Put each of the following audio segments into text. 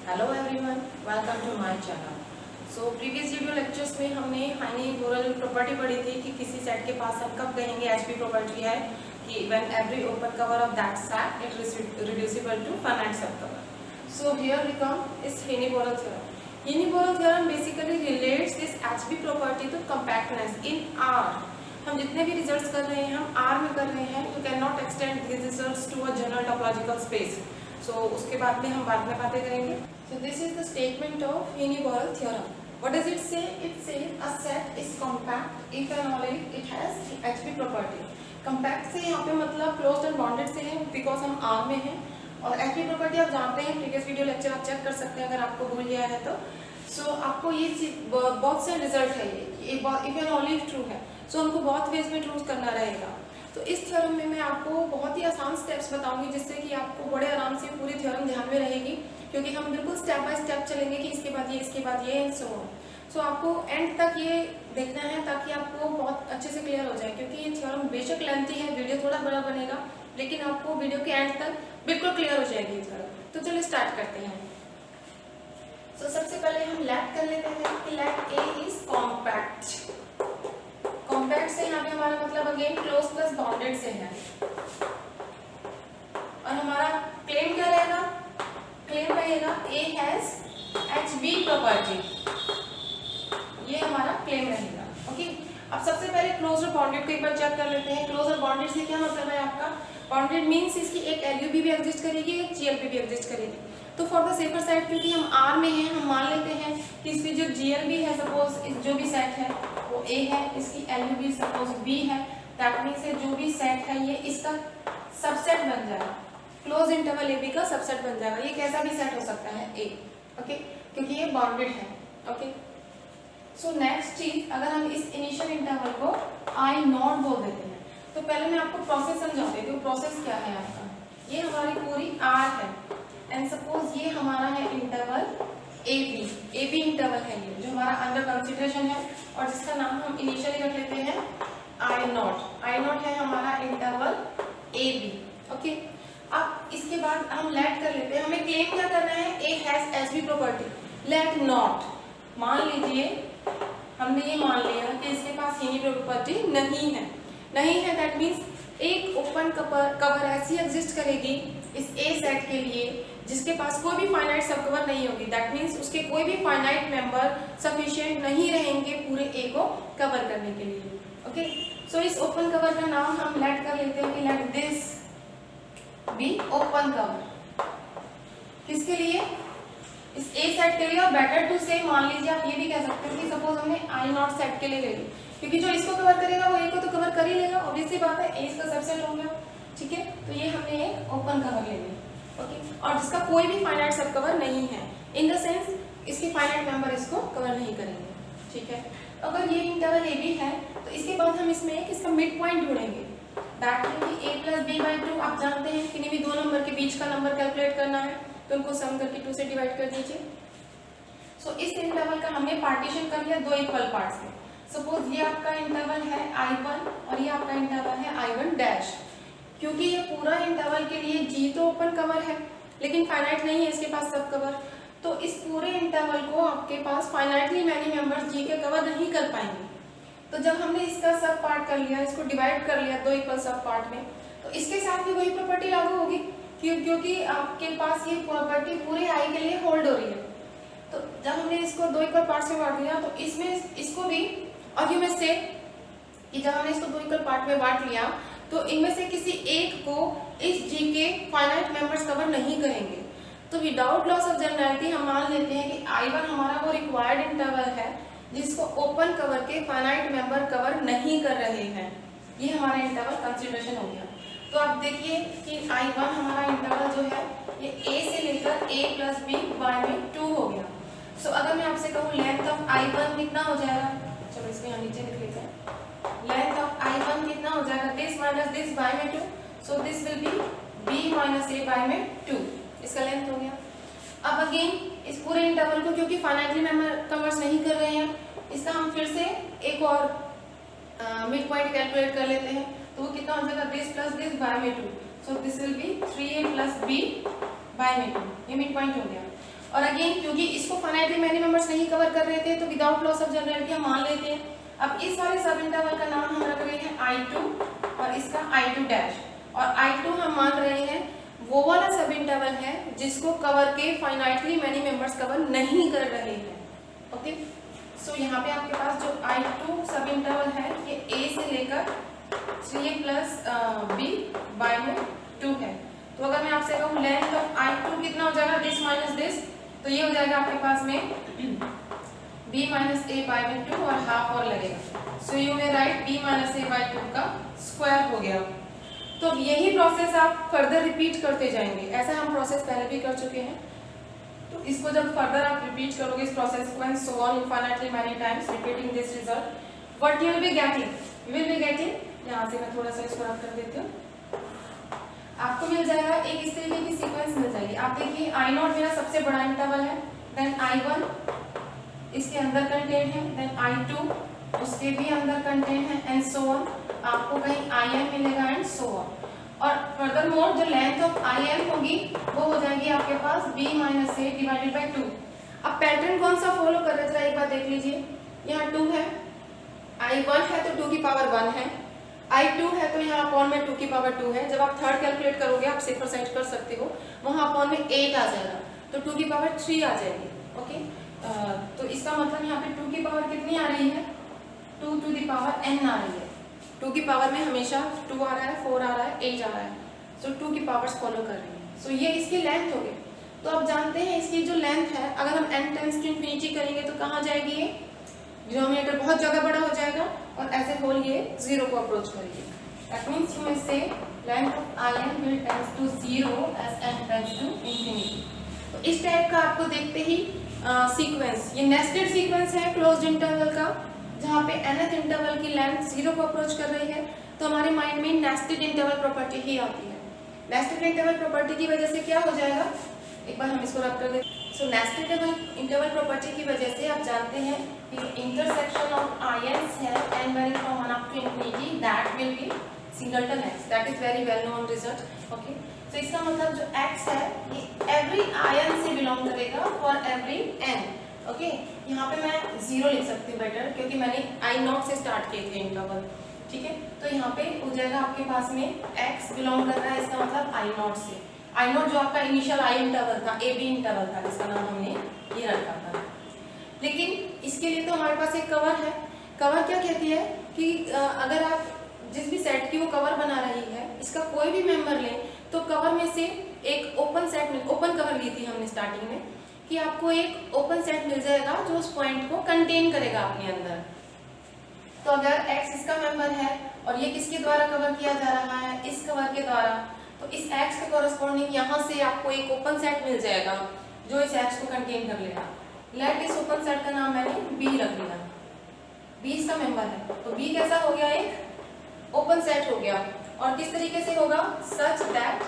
Hello everyone, welcome to my channel. So previous video lectures में हमने हाइनी-बोरल property पढ़ी थी कि किसी सेट के पास हम कब कहेंगे एचपी प्रॉपर्टी है कि when every open cover of that set it is reducible to finite सब cover. So here we come is Heine Borel theorem. Heine Borel theorem basically relates this HP property to compactness in R. हम जितने भी results कर रहे हैं हम are में कर रहे हैं। You can not extend this results to a general topological space. So उसके बाद में हम बाद में बातें करेंगे। So this is the statement of Haini-Borel theorem. What does it say? It says a set is compact if and only it has HP property. Compact से यहाँ पे मतलब closed and bounded से है because हम R में हैं और HP property आप जानते हैं, previous video lecture आप चेक कर सकते हैं अगर आपको भूल गया है तो। So आपको ये बहुत से रिजल्ट है ये if and only true है। So हमको बहुत वेज में चूज करना रहेगा। तो इस थ्योरम में मैं आपको बहुत ही आसान स्टेप्स बताऊंगी जिससे कि आपको बड़े आराम से पूरी थ्योरम ध्यान में रहेगी, क्योंकि हम बिल्कुल स्टेप बाय स्टेप चलेंगे कि इसके बाद ये, इसके बाद ये एंड सो ऑन। सो आपको एंड तक ये देखना है ताकि आपको बहुत अच्छे से क्लियर हो जाए, क्योंकि ये थ्योरम बेशक लेंथी है, वीडियो थोड़ा बड़ा बनेगा, लेकिन आपको वीडियो के एंड तक बिल्कुल क्लियर हो जाएगी ये थ्योरम। तो चलिए स्टार्ट करते हैं। सो सबसे पहले हम लेट कर लेते हैं कि let A is compact. Compact से यहाँ पे हमारा मतलब अगेन क्लोज प्लस बाउंडेड से है और हमारा क्लेम क्या रहेगा? क्लेम रहेगा ए हैज एचबी प्रॉपर्टी। ये हमारा क्लेम रहेगा। ओके, अब सबसे पहले क्लोज और बाउंडेड को एक बार चेक कर लेते हैं। क्लोज और बाउंडेड से क्या मतलब है आपका? बाउंडेड मीन्स इसकी एक एलयूबी भी एग्जिस्ट करेगी, एक जीएलबी भी एग्जिस्ट करेगी। तो फॉर द सेफर साइड, क्योंकि हम आर में हैं, हम मान लेते हैं कि इसकी जो जीएलबी है, सपोज जो भी सेट है वो ए है, इसकी एलयूबी सपोज बी है, दैट मीन्स जो भी सेट है ये इसका सबसेट बन जाएगा, क्लोज इंटरवल ए बी का सबसेट बन जाएगा। ये कैसा भी सेट हो सकता है ए, ओके, क्योंकि ये बाउंडेड है। ओके, सो नेक्स्ट चीज, अगर हम इस इनिशियल इंटरवल को आई नॉट बोल देते हैं तो पहले मैं आपको प्रोसेस समझा देती हूँ। प्रोसेस क्या है आपका? ये हमारी पूरी आर है एंड सपोज ये हमारा है इंटरवल ए बी इंटरवल है ये जो हमारा अंडर कंसिडरेशन है और जिसका नाम हम इनिशियली रख लेते हैं आई नॉट है हमारा इंटरवल ए बी। ओके, अब इसके बाद हम लेट कर लेते हैं। हमें क्लेम क्या करना है? A has HB property. Let not, मान लीजिए हमने ये मान लिया कि इसके पास हाइनी प्रॉपर्टी नहीं है। दैट मीन्स एक ओपन कवर ऐसी एग्जिस्ट करेगी इस ए सेट के लिए जिसके पास कोई भी फाइनाइट सब कवर नहीं होगी। दैट मीन्स उसके कोई भी फाइनाइट मेंबर सफिशिएंट नहीं रहेंगे पूरे ए को कवर करने के लिए। ओके, सो इस ओपन कवर का नाम हम लेट कर लेते हैं कि let this B open cover. किसके लिए? इस ए सेट के लिए। और बेटर टू से मान लीजिए आप ये भी कह सकते हो कि सपोज हमने आई नॉट सेट के लिए ले ली, क्योंकि जो इसको कवर करेगा वो ए को तो कवर कर ही लेगा, ऑब्वियस सी बात है, ए इसका सबसेट हो गया। ठीक है, तो ये हमने एक ओपन कवर ले लिया। ओके, और जिसका कोई भी फाइनाइट सब कवर नहीं है, इन द सेंस इसके फाइनाइट मेंबर इसको कवर नहीं करेंगे। ठीक है, अगर ये इंटरवल ए बी है तो इसके बाद हम इसमें एक इसका मिड पॉइंट ढूंढेंगे। That means a plus B by 2। आप जानते हैं किन्हीं भी दो नंबर के बीच का नंबर कैलकुलेट करना है तो उनको सम करके 2 से डिवाइड कर दीजिए। सो इस इंटरवल का हमने पार्टीशन कर लिया दो इक्वल पार्ट्स में। सपोज ये आपका इंटरवल है I1 और ये आपका इंटरवल है I1 डैश। क्योंकि ये पूरा इंटरवल के लिए G तो ओपन कवर है लेकिन फाइनाइट नहीं है इसके पास सब कवर, तो इस पूरे इंटरवल को आपके पास फाइनाइटली मैनी मेंबर्स G के कवर नहीं कर पाएंगे। तो जब हमने इसका सब पार्ट कर लिया, इसको डिवाइड कर लिया दो इक्वल सब पार्ट में, तो इसके साथ भी वही प्रॉपर्टी लागू होगी क्योंकि आपके पास ये प्रॉपर्टी पूरे आई के लिए होल्ड हो रही है। तो जब हमने इसको दो इक्वल पार्ट्स में बांट लिया तो इसमें इसको भी, और ये में से कि जब हमने इसको दो इक्वल पार्ट में बांट लिया तो इनमें से किसी एक को इस जी के फाइनाइट मेंबर्स कवर नहीं करेंगे। तो विदाउट लॉस ऑफ जनरलिटी हम मान लेते हैं कि I1 हमारा वो रिक्वायर्ड इंटरवल है जिसको ओपन कवर के फाइनाइट मेंबर कवर नहीं कर रहे हैं। ये हमारा इंटरवल कंसीडरेशन हो गया। तो आप देखिए कि I1 हमारा इंटरवल जो है ये A से लेकर A प्लस बी बाय में 2 हो गया। सो अगर मैं आपसे कहूँ लेंथ ऑफ I1 कितना हो जाएगा, चलो इसको यहाँ नीचे लिख लेते हैं। लेंथ ऑफ I1 कितना हो जाएगा? दिस माइनस दिस बाय में 2, so this will be B minus A by में 2। इसका लेंथ हो गया। अब अगेन इस पूरे इंटरवल को क्योंकि फाइनाइटली मेंबर कवर्स नहीं कर रहे हैं, इसका हम फिर से एक और मिड पॉइंट कैलकुलेट कर लेते हैं। तो वो कितना हो जाएगा? दिस प्लस दिस बाय में 2, so this will be 3A plus B by में 2। ये मिड पॉइंट हो गया। और अगेन क्योंकि इसको फाइनाइटली मैनी मेंबर्स नहीं कवर कर रहे थे तो विदाउट लॉस ऑफ जनरलिटी हम मान लेते हैं। अब इस वाले सब इंटरवल का नाम हम रख रहे हैं I2 और इसका I2 डैश, और I2 हम मान रहे हैं वो वाला सब इंटरवल है जिसको कवर के फाइनाइटली मैनी मेंबर्स कवर नहीं कर रहे हैं। ओके, सो यहाँ पे आपके पास जो I2 सब इंटरवल है ये A से लेकर 3a प्लस B बाय में 2 है। तो अगर मैं आपसे कहूँ लेंथ ऑफ I2 कितना हो जाएगा, दिस माइनस दिस, तो ये हो जाएगा आपके पास में b माइनस a बाय में 2 और हाफ और लगेगा। So you may write b minus a by 2 का स्क्वायर हो गया। तो यही प्रोसेस आप फर्दर रिपीट करते जाएंगे, ऐसा हम प्रोसेस पहले भी कर चुके हैं। तो इसको जब फर्दर आप रिपीट करोगे इस प्रोसेस को and so on infinitely many times repeating this result, what you will be getting, you will be getting, यहाँ से मैं थोड़ा सा इसको रब कर देती हूँ, आपको मिल जाएगा एक इस तरीके की सीक्वेंस मिल जाएगी। आप देखिए I0 मेरा सबसे बड़ा इंटरवल है, देन I1 इसके अंदर कंटेन है, देन I2 उसके भी अंदर कंटेन है एंड सो ऑन, आपको कहीं IN मिलेगा एंड सो ऑन। और फर्दर मोर जो लेंथ ऑफ IN होगी वो हो जाएगी आपके पास b minus a divided by 2। अब पैटर्न कौन सा फॉलो कर रहा है एक बार देख लीजिए, यहाँ 2 है, I1 है तो 2 की पावर 1 है, I2 है तो यहाँ अपॉन में 2 की पावर 2 है। जब आप थर्ड कैलकुलेट करोगे आप 6% कर सकते हो, वहाँ अपॉन में 8 आ जाएगा तो 2 की पावर 3 आ जाएगी। ओके, तो इसका मतलब यहाँ पे 2 की पावर कितनी आ रही है, 2 टू दी पावर n आ रही है। 2 की पावर में हमेशा 2 आ रहा है, 4 आ रहा है, 8 आ रहा है, सो 2 की पावर्स फॉलो कर रही है। सो ये इसकी लेंथ हो गई। तो आप जानते हैं इसकी जो लेंथ है अगर हम n टेंड्स टू इंफिनिटी करेंगे तो कहाँ जाएगी, ये डिनोमिनेटर बहुत ज़्यादा बड़ा हो जाएगा और एज ए होल ये 0 को अप्रोच करेगी। That means you may say length of IN will tends to 0 as n tends to infinity. तो इस टाइप का आपको देखते ही सीक्वेंस, ये नेस्टेड सीक्वेंस है क्लोज्ड इंटरवल का, जहाँ पे nth इंटरवल की लेंथ 0 को अप्रोच कर रही है, तो हमारे माइंड में नेस्टेड इंटरवल प्रॉपर्टी ही आती है। नेस्टेड इंटरवल प्रॉपर्टी की वजह से क्या हो जाएगा, एक बार हम इसको रब कर दें। सो नेस्टेड इंटरवल प्रॉपर्टी की वजह से आप जानते हैं कि इंटरसेक्शन ऑफ INs है n vary from 1 up to infinity, that will be singleton x, that is very well known result. Okay, तो इसका मतलब जो x है ये एवरी IN से बिलोंग करेगा फॉर एवरी n। ओके, यहाँ पे मैं 0 लिख सकती हूँ बेटर, क्योंकि मैंने I0 से स्टार्ट किए थे इंटरवल। ठीक है, तो यहाँ पे हो जाएगा आपके पास में x बिलोंग कर रहा है, इसका मतलब I0 से। I0 जो आपका इनिशियल I इंटरवल था, AB इंटरवल था, जिसका नाम हमने ये रखा था। लेकिन इसके लिए तो हमारे पास एक कवर है। कवर क्या कहती है कि अगर आप जिस भी सेट की वो कवर बना रही है, इसका कोई भी मेंबर लें तो कवर में से एक ओपन सेट में, ओपन कवर ली थी हमने स्टार्टिंग में, कि आपको एक ओपन सेट मिल जाएगा जो उस पॉइंट को कंटेन करेगा अपने अंदर। तो अगर x इसका मेंबर है और ये किसके द्वारा कवर किया जा रहा है, इस कवर के द्वारा, तो इस x के कॉरस्पॉन्डिंग यहाँ से आपको एक ओपन सेट मिल जाएगा जो इस x को कंटेन कर लेगा। लेट इस ओपन सेट का नाम मैंने B रख लिया, B इसका मेंबर है, तो B कैसा हो गया, एक ओपन सेट हो गया। और किस तरीके से होगा, such that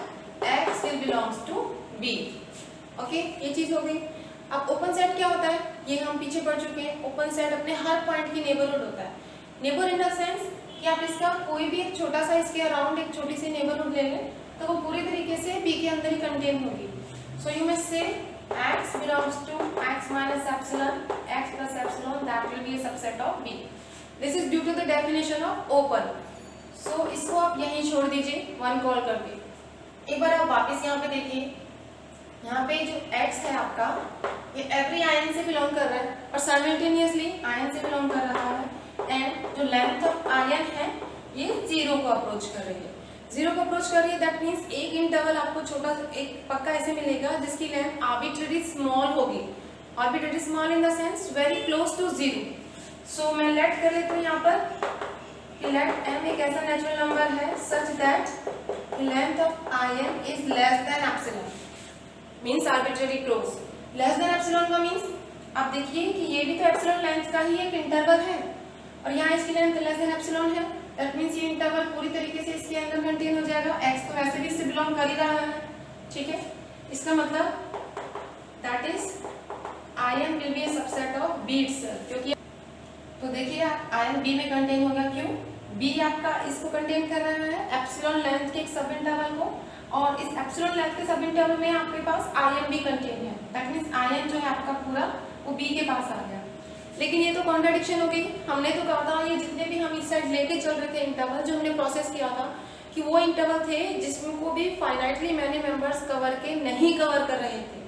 x will belongs to B। Okay, ये चीज हो गई। अब ओपन सेट क्या होता है, ये हम पीछे पढ़ चुके हैं। ओपन सेट अपने हर पॉइंट की नेबरहुड होता है। नेबर इन द सेंस कि आप इसका कोई भी एक छोटा सा इसके अराउंड एक छोटी सी नेबरहुड ले लें तो वो पूरी तरीके से B के अंदर ही कंटेन होगी। सो यू मे से x belongs to x minus epsilon, x plus epsilon, that will be a subset of B. This is due to the definition of open. So इसको आप यहीं छोड़ दीजिए 1 कॉल करके। एक बार आप वापस यहाँ पे देखिए, यहाँ पे जो x है आपका ये एवरी आयन से बिलोंग कर रहा है और साइमल्टेनियसली आयन से बिलोंग कर रहा है, एंड जो लेंथ ऑफ आयन है ये 0 को अप्रोच कर रही है। 0 को अप्रोच कर रही है, दैट मीन्स एक इंटरवल आपको छोटा एक पक्का ऐसे मिलेगा जिसकी लेंथ आर्बिट्रेरी स्मॉल होगी। Arbitrary small in the sense very close to 0। So मैं लेट कर लेती हूँ यहाँ पर, लेट m एक ऐसा नेचुरल नंबर है such that length of ion is less than epsilon, means arbitrary close. Less than epsilon का मीन्स आप देखिए कि ये भी तो एप्सिलॉन लेंथ का ही एक इंटरवल है और यहाँ इसकी लेंथ लेस देन एप्सिलॉन है, दैट मीन्स ये इंटरवल पूरी तरीके से इसके अंदर कंटेन हो जाएगा। x तो वैसे भी इससे बिलोंग कर ही रहा है, ठीक है। इसका मतलब that is ion will be A subset of B itself, क्योंकि तो देखिए आयन B में कंटेन होगा, क्यों, B आपका इसको कंटेन कर रहा है एप्सिलॉन लेंथ के एक सब इंटरवल को, और इस एप्सिलॉन लेंथ के सब इंटरवल में आपके पास आयन भी कंटेन है, दैट मीन्स आयन जो है आपका पूरा वो बी के पास आ गया। लेकिन ये तो कॉन्ट्राडिक्शन हो गई। हमने तो कहा था ये जितने भी हम इस साइड लेके चल रहे थे इंटरवल, जो हमने प्रोसेस किया था कि वो इंटरवल थे जिसमें को भी फाइनाइटली मैनी मेंबर्स कवर के नहीं कवर कर रहे थे,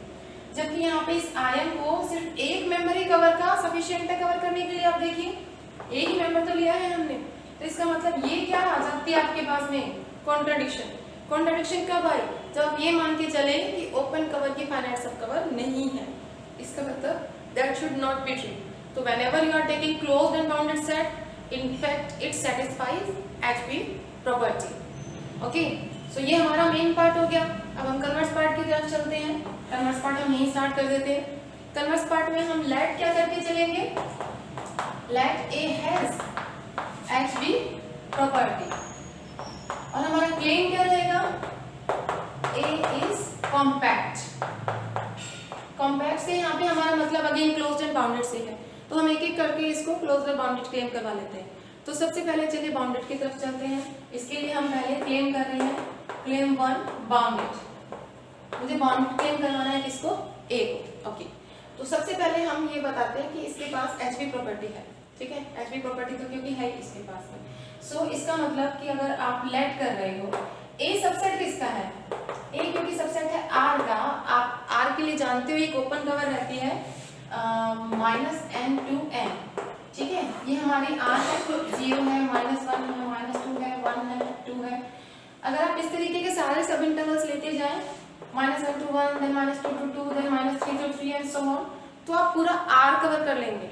जबकि यहाँ पे इस आयन को सिर्फ एक मेंबर ही कवर का सफिशिएंट है कवर करने के लिए। आप देखिए एक ही मेंबर तो लिया है हमने, तो इसका मतलब ये क्या आ जाती है आपके पास में कॉन्ट्राडिक्शन। कॉन्ट्राडिक्शन कब आई? जब आप ये मान के चले कि ओपन कवर की फाइनाइट सब कवर नहीं है। इसका मतलब that should not be true. तो whenever you are taking closed and bounded set, in fact it satisfies HB property। Okay, so ये हमारा मेन पार्ट हो गया। अब हम कन्वर्स पार्ट की तरफ चलते हैं। कन्वर्स पार्ट हम यहीं स्टार्ट कर देते हैं। कन्वर्स पार्ट में हम लेट क्या करके चलेंगे? Let A has HB property और हमारा क्लेम क्या रहेगा? A is compact। कॉम्पैक्ट से यहाँ पे हमारा मतलब अगेन क्लोज्ड एंड बाउंडेड से है, तो हम एक एक करके इसको क्लोज्ड और बाउंडेड क्लेम करवा लेते हैं। तो सबसे पहले चलिए बाउंडेड की तरफ चलते हैं। इसके लिए हम पहले क्लेम कर रहे हैं क्लेम 1 बाउंडेड। मुझे बाउंडेड क्लेम करवाना है किसको? ए को। ओके, तो सबसे पहले हम ये बताते हैं कि इसके पास HB प्रॉपर्टी है। ठीक है, HB प्रॉपर्टी तो क्योंकि है इसके पास में, सो इसका मतलब कि अगर आप लेट कर रहे हो, ए सबसेट किसका है? ए क्योंकि सबसेट है R का। आप R के लिए जानते हो एक ओपन कवर रहती है -n to n। ठीक है, ये हमारी R है, 0 है, -1 है, -2 है, 1 है, 2 है। अगर आप इस तरीके के सारे सब इंटरवल्स लेते जाएं, -1 to 1, then -2 to 2, then -3 to 3 and so on, तो आप पूरा R कवर कर लेंगे।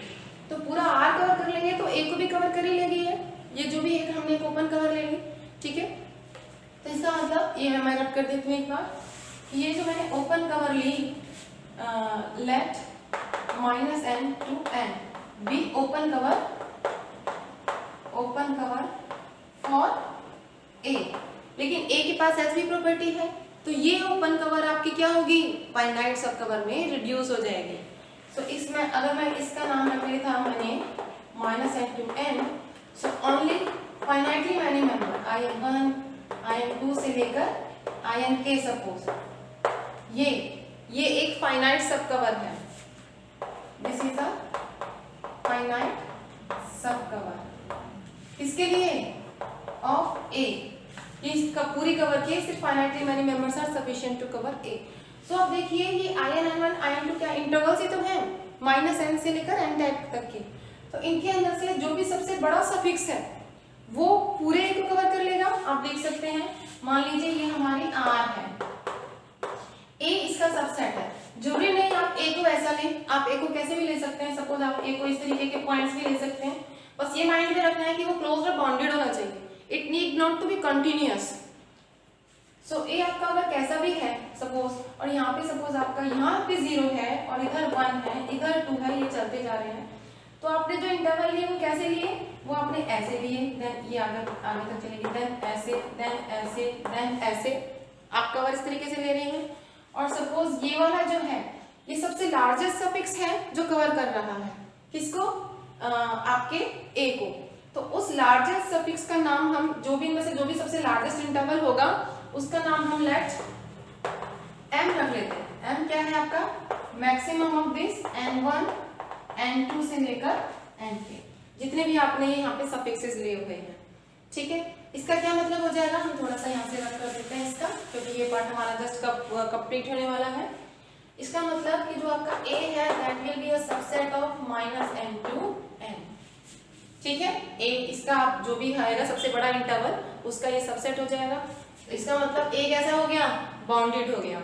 तो पूरा R कवर कर लेंगे तो A को भी कवर कर ही लेगी है। ये जो भी एक हमने एक ओपन कवर ले ली। ठीक है, तो इसका मतलब ये मैं रख कर देती हूँ एक बार, ये जो मैंने ओपन कवर ली let -n to n be open cover for A, लेकिन A के पास HB प्रॉपर्टी है, तो ये ओपन कवर आपकी क्या होगी? फाइनाइट सब कवर में रिड्यूस हो जाएगी। सो इसमें अगर मैं इसका नाम रख लेता मैंने -n to n, so only finitely many member IN1 IN2 से लेकर INK सपोज ये एक फाइनाइट सब कवर है। दिस इज अ फाइनाइट सब कवर किसके लिए? Of A। इसका पूरी कवर किए, सिर्फ finitely many members are sufficient to cover A। So अब देखिए ये IN1 IN2 क्या इंटरवल्स ही तो हैं, -n से लेकर n तक के। तो इनके अंदर से जो भी सबसे बड़ा सफिक्स है वो पूरे A को कवर कर लेगा। आप देख सकते हैं, मान लीजिए ये हमारी R है, A इसका सबसेट है। जरूरी नहीं आप A को ऐसा लें, आप A को कैसे भी ले सकते हैं। सपोज आप A को इस तरीके के पॉइंट्स भी ले सकते हैं, बस ये माइंड में रखना है कि वो क्लोज्ड और बाउंडेड होना चाहिए। It need not to be continuous. So A आपका अगर कैसा भी है सपोज, और यहाँ पे सपोज आपका यहाँ पे 0 है और इधर 1 है, इधर 2 है, ये चलते जा रहे हैं, तो आपने जो इंटरवल लिए वो कैसे लिए? वो आपने ऐसे लिए, देन ये आगे तक चलेगी, देन ऐसे, देन ऐसे, देन ऐसे। आप कवर इस तरीके से ले रहे हैं। और सपोज ये वाला जो है ये सबसे लार्जेस्ट सफिक्स है जो कवर कर रहा है किसको? आपके A को। तो उस लार्जेस्ट सफिक्स का नाम हम जो भी इनमें से जो भी सबसे लार्जेस्ट इंटरवल होगा उसका नाम हम लेट M रख लेते हैं। M क्या है आपका? Maximum of this N1 N2 से लेकर Nk, जितने भी आपने यहाँ पे सफिक्सेस लिए हुए हैं। ठीक है, इसका क्या मतलब हो जाएगा? हम थोड़ा सा यहाँ से रख कर देते हैं इसका, क्योंकि ये पार्ट हमारा जस्ट कंप्लीट होने वाला है। इसका मतलब कि जो आपका A है that will be a subset of -n to n। ठीक है, A इसका आप जो भी आएगा सबसे बड़ा इंटरवल उसका ये सबसेट हो जाएगा। तो इसका मतलब A कैसा हो गया? बाउंडेड हो गया।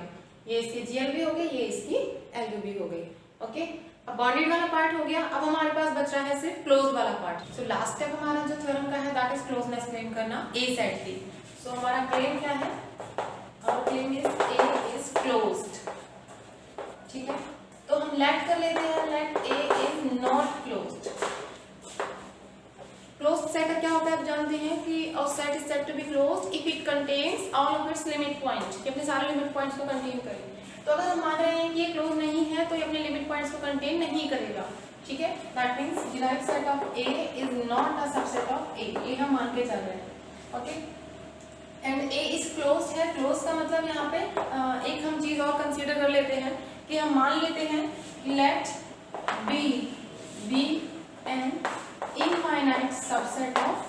ये इसकी GL भी हो गई, ये इसकी LU भी हो गई। ओके, अब बाउंडेड वाला पार्ट हो गया। अब हमारे पास बच रहा है सिर्फ क्लोज वाला पार्ट। सो लास्ट स्टेप हमारा जो थ्योरम का है दैट इज क्लोजनेस क्लेम करना A सेट की। सो हमारा क्लेम क्या है? Our claim is A is closed. ठीक है, तो हम लेट कर लेते हैं, let A is not closed. Closed set क्या होता है? आप जानते हैं कि a set is said to be closed if it contains all of its limit points, कि अपने सारे लिमिट पॉइंट्स को कंटेन करे। तो अगर हम मान रहे हैं कि ये क्लोज नहीं है तो ये अपने लिमिट पॉइंट्स को कंटेन नहीं करेगा। ठीक है, that means derived set of A is not a subset of A। ये हम मान के चल रहे हैं। Okay, and A is closed है। क्लोज का मतलब यहाँ पे एक हम चीज और कंसीडर कर लेते हैं कि हम मान लेते हैं let B be an infinite subset of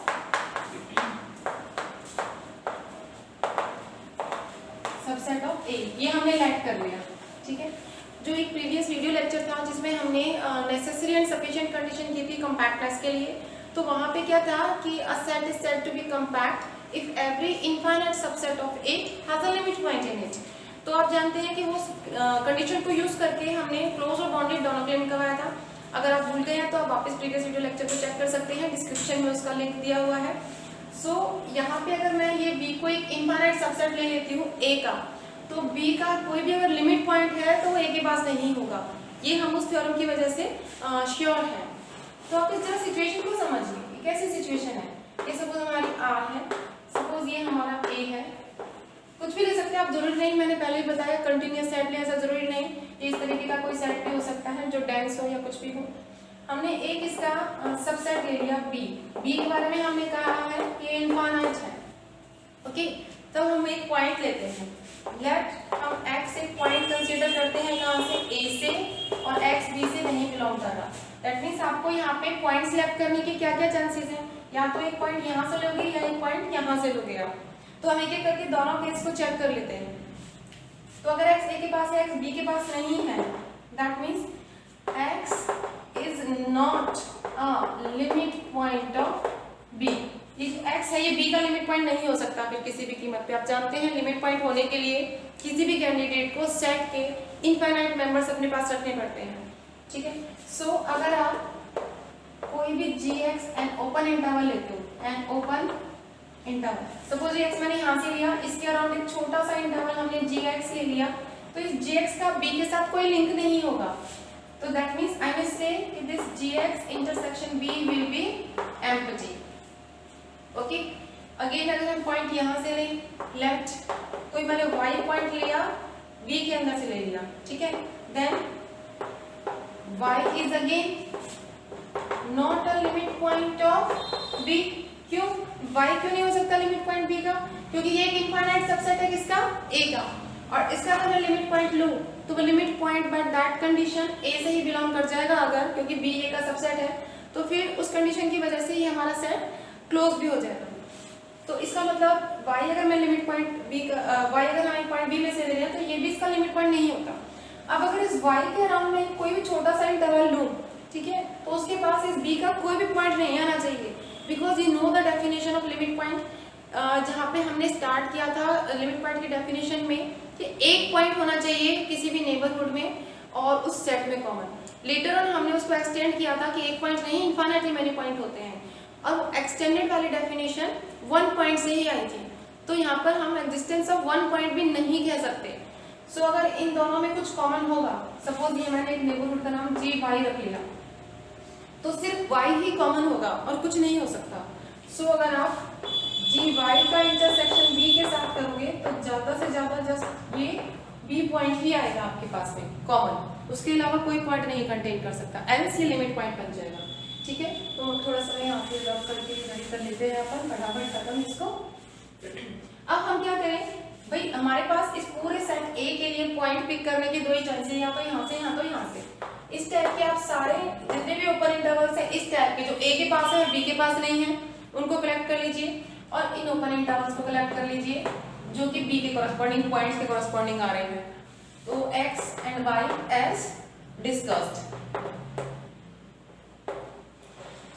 A, ये हमने लेट कर लिया, ठीक है। जो एक प्रीवियस वीडियो लेक्चर था जिसमें हमने नेसेसरी एंड सफिशिएंट कंडीशन की थी कंपैक्टनेस के लिए, तो वहां पे क्या था कि a set is said to be compact if every infinite subset of A has a limit point in it. तो आप जानते हैं कि वो कंडीशन को यूज करके हमने क्लोज और बाउंडेड दोनों क्लेम करवाया था। अगर आप भूल गए हैं तो आप वापस प्रीवियस वीडियो लेक्चर को चेक कर सकते हैं, डिस्क्रिप्शन में उसका लिंक दिया हुआ है। सो यहाँ पे अगर मैं ये बी को एक इनफाइनाइट सबसेट ले लेती हूँ ए का, तो बी का कोई भी अगर लिमिट पॉइंट है तो वो ए के पास नहीं होगा। ये हम उस थ्योरम की वजह से श्योर है। तो आप इस तरह सिचुएशन को समझिए, कैसी सिचुएशन है। ये सपोज हमारी आर है, सपोज ये हमारा ए है, कुछ भी ले सकते हैं आप, जरूरी नहीं, मैंने पहले ही बताया कंटिन्यूअस सेट ले, ऐसा जरूरी नहीं, इस तरीके का कोई सेट भी हो सकता है जो डेंस हो या कुछ भी हो। हमने एक इसका सबसेट ले लिया बी, बी के बारे में हमने कहा है कि इनफाइनाइट है, ओके। तो हम एक पॉइंट लेते हैं, लेट हम x एक पॉइंट कंसीडर करते हैं यहाँ से a से, और x b से नहीं बिलोंग कर रहा। दैट मीन्स आपको यहाँ पे पॉइंट सिलेक्ट करने के क्या क्या चांसेस हैं, या तो एक पॉइंट यहाँ से लोगे या एक पॉइंट यहाँ से लोगे आप। तो हम एक एक करके दोनों केस को चेक कर लेते हैं। तो अगर x a के पास है, x b के पास नहीं है, that means x is not a limit point of b। ये x है, ये b का लिमिट पॉइंट नहीं हो सकता फिर किसी भी कीमत पे। आप जानते हैं लिमिट पॉइंट होने के लिए किसी भी कैंडिडेट को सेट के इनफाइनाइट मेंबर्स अपने पास रखने पड़ते हैं, ठीक है। सो अगर आप कोई भी gx एन ओपन इंटरवल लेते हो, एन ओपन इंटरवल, सपोज ये x मैंने यहाँ से लिया, इसके अराउंड एक छोटा सा इंटरवल हमने gx ले लिया, तो इस gx का b के साथ कोई लिंक नहीं होगा। तो that means I will say this gx intersection b will be empty, okay. Again अगर हम पॉइंट यहाँ से लें, लेट कोई मैंने y पॉइंट लिया, v के अंदर से ले लिया, ठीक है, then y is again not a limit point of b। क्यों y क्यों नहीं हो सकता लिमिट पॉइंट b का? क्योंकि ये एक इनफाइनाइट सबसेट है किसका, a का, और इसका अगर मैं लिमिट पॉइंट लूं तो वो limit point by that condition a से ही बिलोंग कर जाएगा। अगर क्योंकि b a का सबसेट है तो फिर उस कंडीशन की वजह से ही हमारा सेट क्लोज भी हो जाएगा। तो इसका मतलब y अगर मैं लिमिट पॉइंट b का y अगर हम एक पॉइंट b में से ले रहे हैं तो ये भी इसका लिमिट पॉइंट नहीं होता। अब अगर इस y के अराउंड में कोई भी छोटा सा इंटरवल लूं, ठीक है, तो उसके पास इस b का कोई भी पॉइंट नहीं आना चाहिए, because you know the definition of limit point. जहाँ पे हमने स्टार्ट किया था लिमिट पॉइंट की डेफिनेशन में कि एक पॉइंट होना चाहिए किसी भी नेबरहुड में और उस सेट में कॉमन। लेटर ऑन हमने उसको एक्सटेंड किया था कि एक पॉइंट नहीं, इनफाइनाइटली मेनी पॉइंट होते हैं, और एक्सटेंडेड वाली डेफिनेशन वन पॉइंट से ही आई थी। तो यहाँ पर हम एग्जिस्टेंस ऑफ वन पॉइंट भी नहीं कह सकते। सो अगर इन दोनों में कुछ कॉमन होगा, सपोज ये मैंने एक नेबरहुड का नाम जी वाई रख लिया, तो सिर्फ y ही कॉमन होगा और कुछ नहीं हो सकता। सो अगर आप जी वाई का इंटरसेक्शन b के साथ करोगे तो ज्यादा से ज्यादा जस्ट ये b पॉइंट ही आएगा आपके पास में कॉमन, उसके अलावा कोई पॉइंट नहीं कंटेन कर सकता, एल्स ये लिमिट पॉइंट बन जाएगा, ठीक है। तो थोड़ा सा यहाँ पे ड्रॉप करके रेडी कर लेते हैं अपन, फटाफट खत्म इसको। अब हम क्या करें भाई, हमारे पास इस पूरे सेट A के लिए पॉइंट पिक करने की दो ही चांसेस, या तो यहाँ से या तो यहाँ से। इस टाइप के आप सारे जितने भी ओपन इंटरवल्स हैं इस टाइप के जो A के पास है B के पास नहीं है उनको कलेक्ट कर लीजिए, और इन ओपन इंटरवल्स को कलेक्ट कर लीजिए जो कि B के कॉरस्पॉन्डिंग पॉइंट्स के कॉरस्पॉन्डिंग आ रहे हैं। तो X and Y as discussed.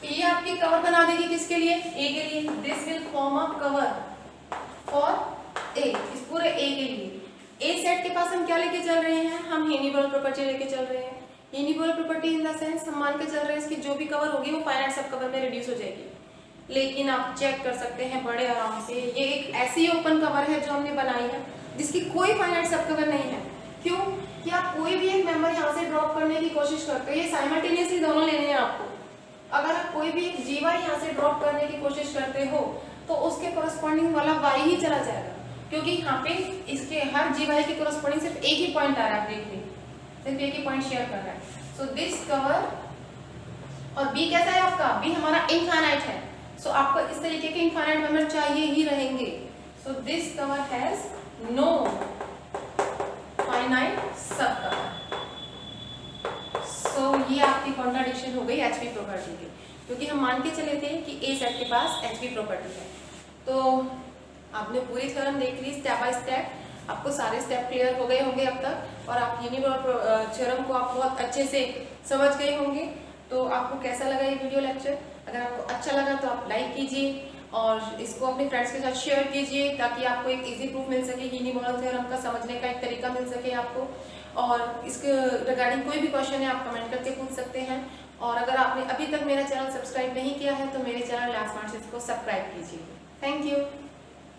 ये आपकी कवर बना देगी किसके लिए, A के लिए। This will form a cover for A, इस पूरे A के लिए। A सेट के पास हम क्या लेके चल रहे हैं, हम यूनिपोलर प्रॉपर्टी लेके चल रहे हैं। Unipolar property in the sense हम मान के चल रहे हैं इसकी जो भी कवर होगी वो फाइनाइट सब कवर में रिड्यूस हो जाएगी। लेकिन आप चेक कर सकते हैं बड़े आराम से, ये एक ऐसी ओपन कवर है जो हमने बनाई है जिसकी कोई फाइनाइट सब कवर नहीं है। क्यों कि आप कोई भी एक मेंबर यहाँ से ड्रॉप करने की कोशिश करते हो, ये साइमल्टेनियसली दोनों लेने हैं आपको। अगर आप कोई भी एक जीवाई यहाँ से ड्रॉप करने की कोशिश करते हो तो उसके कोरस्पॉन्डिंग वाला वाई ही चला जाएगा, क्योंकि यहाँ पे इसके हर जीवाई के कोरस्पॉन्डिंग सिर्फ एक ही पॉइंट आ रहा है, आप देख लीजिए सिर्फ एक ही पॉइंट शेयर कर रहा है। सो दिस कवर, और बी कैसा है आपका, बी हमारा इनफाइनाइट है। सो आपको इस तरीके के इनफाइनाइट मेंबर चाहिए ही रहेंगे। So this cover has no finite सब कवर। ये आपकी कॉन्ट्राडिक्शन हो गई एचपी प्रॉपर्टी की, क्योंकि हम मान के चले थे कि ए सेट के पास एचपी प्रॉपर्टी है। तो आपने पूरी थ्योरम देख ली स्टेप बाय स्टेप, आपको सारे स्टेप क्लियर हो गए होंगे अब तक, और आप यूनिमोडल थ्योरम को आप बहुत अच्छे से समझ गए होंगे। तो आपको कैसा लगा ये वीडियो लेक्चर? अगर आपको अच्छा लगा तो आप लाइक कीजिए और इसको अपने फ्रेंड्स के साथ शेयर कीजिए, ताकि आपको एक इजी प्रूफ मिल सके, यूनिमोडल थ्योरम का समझने का एक तरीका मिल सके आपको। और इसके रिगार्डिंग कोई भी क्वेश्चन है आप कमेंट करके पूछ सकते हैं। और अगर आपने अभी तक मेरा चैनल सब्सक्राइब नहीं किया है तो मेरे चैनल लैब स्मार्ट को सब्सक्राइब कीजिए। Thank you.